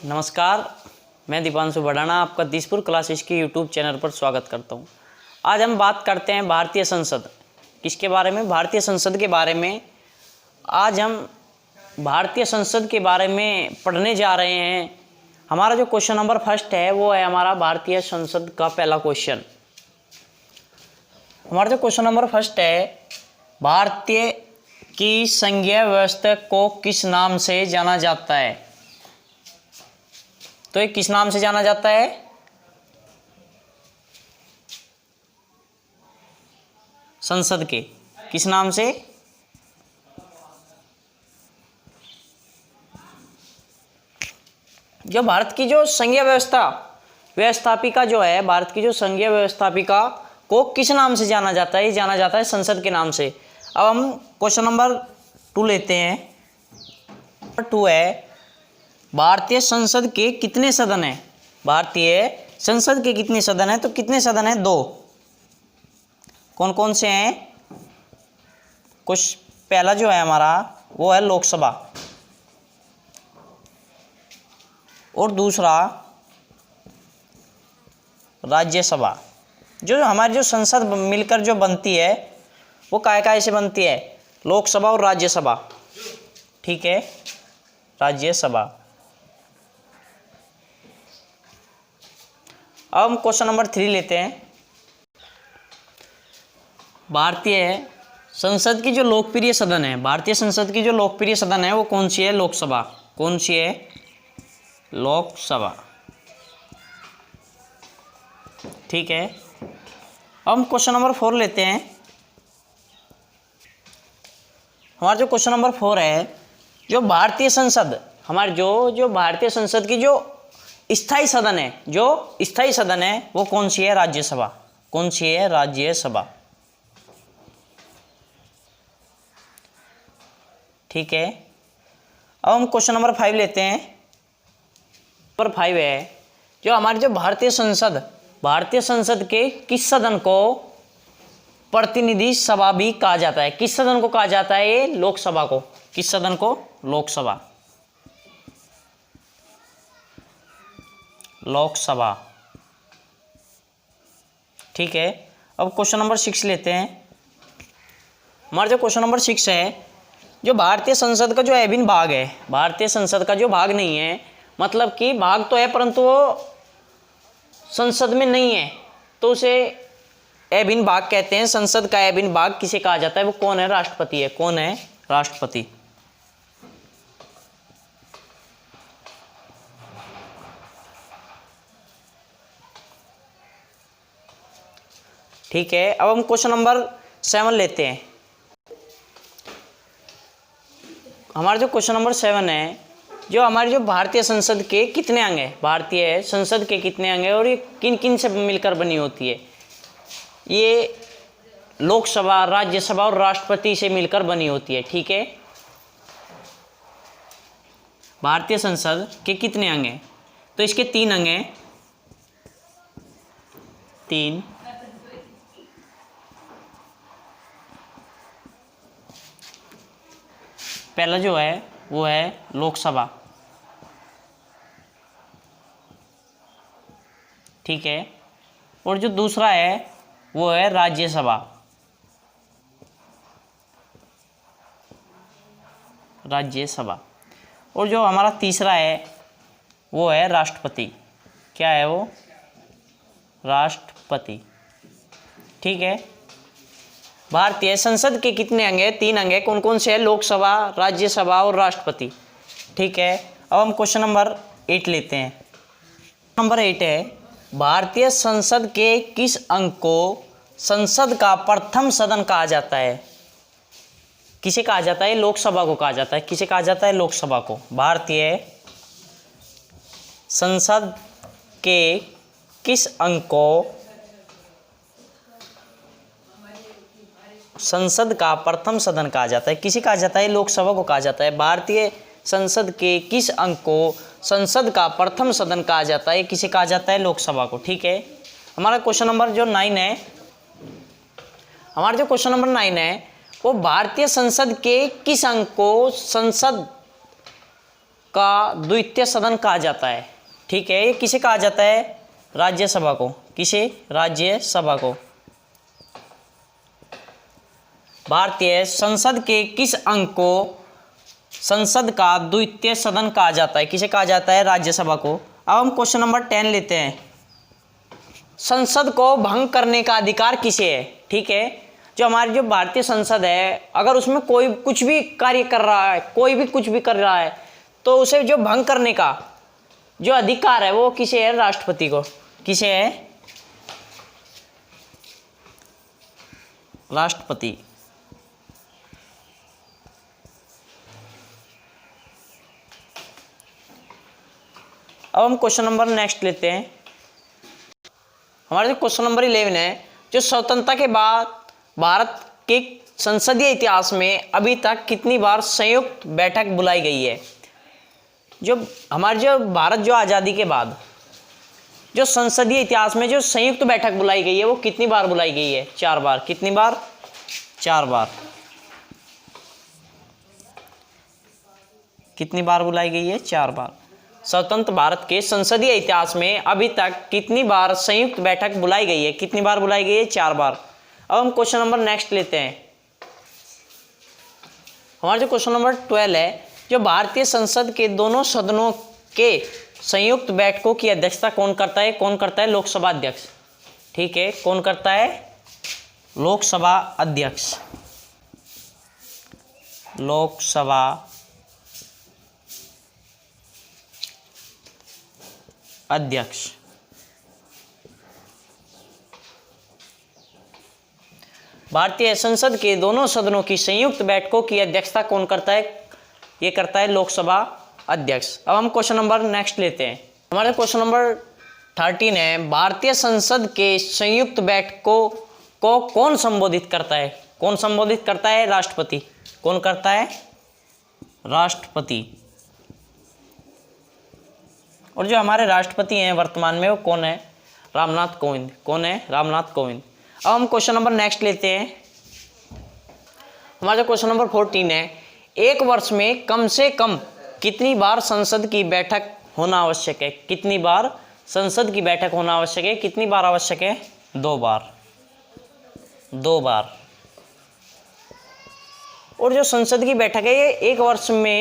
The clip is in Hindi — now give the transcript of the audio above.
नमस्कार, मैं दीपांशु भड़ाना आपका दिसपुर क्लासेस के यूट्यूब चैनल पर स्वागत करता हूं। आज हम बात करते हैं भारतीय संसद। किसके बारे में? भारतीय संसद के बारे में। आज हम भारतीय संसद के बारे में पढ़ने जा रहे हैं। हमारा जो क्वेश्चन नंबर फर्स्ट है वो है हमारा भारतीय संसद का पहला क्वेश्चन। हमारा जो क्वेश्चन नंबर फर्स्ट है, भारतीय की संघीय व्यवस्था को किस नाम से जाना जाता है? तो ये किस नाम से जाना जाता है? संसद के किस नाम से? जो भारत की जो संघीय व्यवस्थापिका जो है, भारत की जो संघीय व्यवस्थापिका को किस नाम से जाना जाता है? ये जाना जाता है संसद के नाम से। अब हम क्वेश्चन नंबर 2 लेते हैं। नंबर 2 है, भारतीय संसद के कितने सदन हैं? भारतीय संसद के कितने सदन हैं? तो कितने सदन हैं? 2। कौन कौन से हैं? कुछ पहला जो है हमारा वो है लोकसभा, और दूसरा राज्यसभा। जो हमारी जो संसद मिलकर जो बनती है वो काय से बनती है? लोकसभा और राज्यसभा। ठीक है, राज्यसभा। अब हम क्वेश्चन नंबर 3 लेते हैं। भारतीय संसद की जो लोकप्रिय सदन है, भारतीय संसद की जो लोकप्रिय सदन है वो कौन सी है? लोकसभा। कौन सी है? लोकसभा। ठीक है, अब हम क्वेश्चन नंबर 4 लेते हैं। हमारा जो क्वेश्चन नंबर 4 है, जो भारतीय संसद हमारे जो भारतीय संसद की जो स्थायी सदन है, जो स्थायी सदन है वो कौन सी है? राज्यसभा। कौन सी है? राज्यसभा। ठीक है, अब हम क्वेश्चन नंबर 5 लेते हैं। नंबर 5 है, जो हमारी जो भारतीय संसद के किस सदन को प्रतिनिधि सभा भी कहा जाता है? किस सदन को कहा जाता है? ये लोकसभा को। किस सदन को? लोकसभा। लोकसभा। ठीक है, अब क्वेश्चन नंबर 6 लेते हैं। हमारा जो क्वेश्चन नंबर 6 है, जो भारतीय संसद का जो अभिन्न भाग है, भारतीय संसद का जो भाग नहीं है, मतलब कि भाग तो है परंतु वो संसद में नहीं है, तो उसे अभिन्न भाग कहते हैं। संसद का अभिन्न भाग किसे कहा जाता है? वो कौन है? राष्ट्रपति है। कौन है? राष्ट्रपति। ठीक है, अब हम क्वेश्चन नंबर 7 लेते हैं। हमारा जो क्वेश्चन नंबर 7 है, जो हमारी जो भारतीय संसद के कितने अंग हैं? भारतीय संसद के कितने अंग हैं और ये किन किन से मिलकर बनी होती है? ये लोकसभा, राज्यसभा और राष्ट्रपति से मिलकर बनी होती है। ठीक है, भारतीय संसद के कितने अंग हैं? तो इसके 3 अंग हैं। 3। पहला जो है वो है लोकसभा। ठीक है, और जो दूसरा है वो है राज्यसभा। राज्यसभा। और जो हमारा तीसरा है वो है राष्ट्रपति। क्या है वो? राष्ट्रपति। ठीक है, भारतीय संसद के कितने अंग हैं? 3 अंग हैं। कौन कौन से हैं? लोकसभा, राज्यसभा और राष्ट्रपति। ठीक है, अब हम क्वेश्चन नंबर 8 लेते हैं। नंबर 8 है, भारतीय संसद के किस अंग को संसद का प्रथम सदन कहा जाता है? किसे कहा जाता है? लोकसभा को कहा जाता है। किसे कहा जाता है? लोकसभा को। भारतीय संसद के किस अंग को संसद का प्रथम सदन कहा जाता है? किसे कहा जाता है? लोकसभा को कहा जाता है। भारतीय संसद के किस अंग को संसद का प्रथम सदन कहा जाता है? किसे कहा जाता है? लोकसभा को। ठीक है, हमारा क्वेश्चन नंबर जो 9 है, हमारा जो क्वेश्चन नंबर 9 है वो भारतीय संसद के किस अंग को संसद का द्वितीय सदन कहा जाता है। ठीक है, ये किसे कहा जाता है? राज्यसभा को। किसे? राज्यसभा को। भारतीय संसद के किस अंग को संसद का द्वितीय सदन कहा जाता है? किसे कहा जाता है? राज्यसभा को। अब हम क्वेश्चन नंबर 10 लेते हैं। संसद को भंग करने का अधिकार किसे है? ठीक है, जो हमारी जो भारतीय संसद है, अगर उसमें कोई कुछ भी कार्य कर रहा है, कोई भी कुछ भी कर रहा है, तो उसे जो भंग करने का जो अधिकार है वो किसे है? राष्ट्रपति को। किसे है? राष्ट्रपति। अब हम क्वेश्चन नंबर नेक्स्ट लेते हैं। हमारा जो क्वेश्चन नंबर 11 है, जो स्वतंत्रता के बाद भारत के संसदीय इतिहास में अभी तक कितनी बार संयुक्त बैठक बुलाई गई है? जो हमारे जो भारत जो आज़ादी के बाद जो संसदीय इतिहास में जो संयुक्त बैठक बुलाई गई है वो कितनी बार बुलाई गई है? 4 बार। कितनी बार? 4 बार। कितनी बार बुलाई गई है? 4 बार। स्वतंत्र भारत के संसदीय इतिहास में अभी तक कितनी बार संयुक्त बैठक बुलाई गई है? कितनी बार बुलाई गई है? 4 बार। अब हम क्वेश्चन नंबर नेक्स्ट लेते हैं। हमारा जो क्वेश्चन नंबर 12 है, जो भारतीय संसद के दोनों सदनों के संयुक्त बैठकों की अध्यक्षता कौन करता है? कौन करता है? लोकसभा अध्यक्ष। ठीक है, कौन करता है? लोकसभा अध्यक्ष। लोकसभा अध्यक्ष। भारतीय संसद के दोनों सदनों की संयुक्त बैठकों की अध्यक्षता कौन करता है? ये करता है लोकसभा अध्यक्ष। अब हम क्वेश्चन नंबर नेक्स्ट लेते हैं। हमारे क्वेश्चन नंबर 13 है, भारतीय संसद के संयुक्त बैठकों को कौन संबोधित करता है? कौन संबोधित करता है? राष्ट्रपति। कौन करता है? राष्ट्रपति। और जो हमारे राष्ट्रपति हैं वर्तमान में वो कौन है? रामनाथ कोविंद। कौन है? रामनाथ कोविंद। अब हम क्वेश्चन नंबर नेक्स्ट लेते हैं। हमारा जो क्वेश्चन नंबर 14 है, एक वर्ष में कम से कम कितनी बार संसद की बैठक होना आवश्यक है? कितनी बार संसद की बैठक होना आवश्यक है? कितनी बार आवश्यक है? 2 बार। 2 बार। और जो संसद की बैठक है ये एक वर्ष में